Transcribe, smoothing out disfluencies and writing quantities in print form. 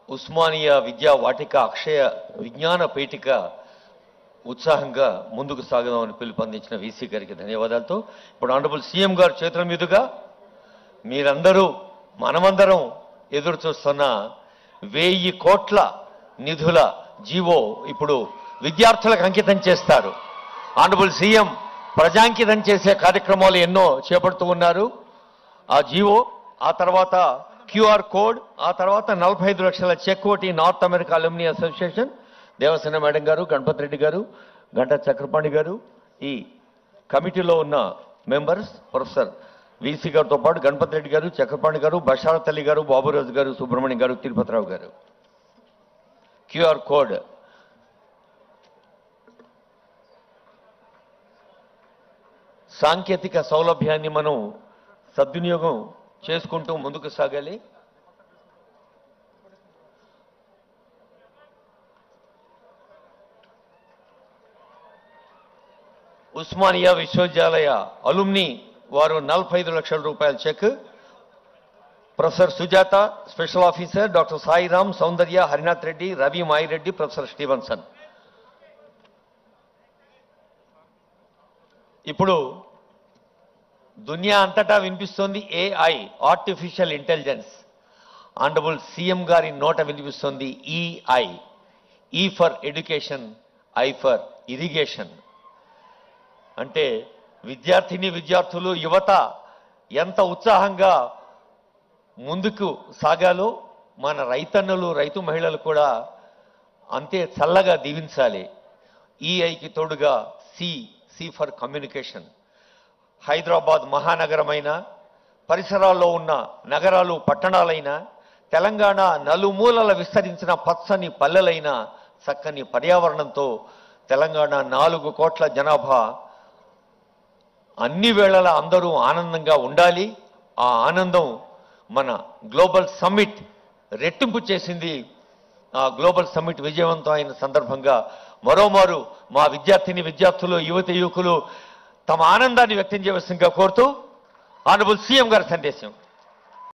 ఉస్మానియా విద్యా వాటిక అక్షయ విజ్ఞాన పీఠిక ఉత్సాహంగా ముందుకు సాగదామని పిలుపొందించిన వీసీ గారికి ధన్యవాదాలతో ఇప్పుడు ఆనరబుల్ సీఎం గారు చేతుల మీదుగా మీరందరూ మనమందరం ఎదురు చూస్తున్న 1000 కోట్ల నిధుల జీవో ఇప్పుడు విద్యార్థులకు అంకితం చేస్తారు. ఆనరబుల్ సీఎం ప్రజాంకితం చేసే కార్యక్రమాలు ఎన్నో చేపడుతూ ఉన్నారు. ఆ జీవో, ఆ తర్వాత క్యూఆర్ కోడ్, ఆ తర్వాత 45 లక్షల చెక్ ఒకటి north America alumni association, Devasena madam గారు, గణపతి రెడ్డి గారు, గంటా చక్రపాణి గారు, ఈ కమిటీలో ఉన్న మెంబర్స్ ప్రొఫెసర్ వీసీ గారితో పాటు గణపతి రెడ్డి గారు, చక్రపాణి గారు, బషారత్ అలీ గారు, బాబురాజు గారు, సుబ్రహ్మణ్యం గారు, తిరుపతిరావు గారు. క్యూఆర్ కోడ్ సాంకేతిక సౌలభ్యాన్ని మనం సద్వినియోగం చేసుకుంటూ ముందుకు సాగాలి. ఉస్మానియా విశ్వవిద్యాలయ అలుమ్ని వారు 45 లక్షల రూపాయల cheque, professor Sujatha special officer, doctor Sairam, Soundarya, Harinath Reddy, Ravi Mayireddy, professor Stevenson. ఇప్పుడు దునియా అంతటా వినిపిస్తోంది AI, artificial intelligence. Honourable CM గారి నోట వినిపిస్తోంది EI, E for education, I for irrigation. అంటే విద్యార్థులు, యువత ఎంత ఉత్సాహంగా ముందుకు సాగాలో మన రైతన్నలు, రైతు మహిళలు కూడా అంతే చల్లగా దీవించాలి. ఈఐకి తోడుగా సి ఫర్ కమ్యూనికేషన్. హైదరాబాద్ మహానగరమైన, పరిసరాల్లో ఉన్న నగరాలు, పట్టణాలైన, తెలంగాణ నలుమూలల విస్తరించిన పచ్చని పల్లెలైన, చక్కని పర్యావరణంతో తెలంగాణ 4 కోట్ల జనాభా అన్ని వేళలా అందరూ ఆనందంగా ఉండాలి. ఆ ఆనందం మన గ్లోబల్ సమ్మిట్ రెట్టింపు చేసింది. ఆ గ్లోబల్ సమ్మిట్ విజయవంతం అయిన సందర్భంగా మరోమారు మా విద్యార్థులు, యువకులు తమ ఆనందాన్ని వ్యక్తం చేయవలసిందిగా కోరుతూ ఆనరబుల్ సీఎం గారి సందేశం.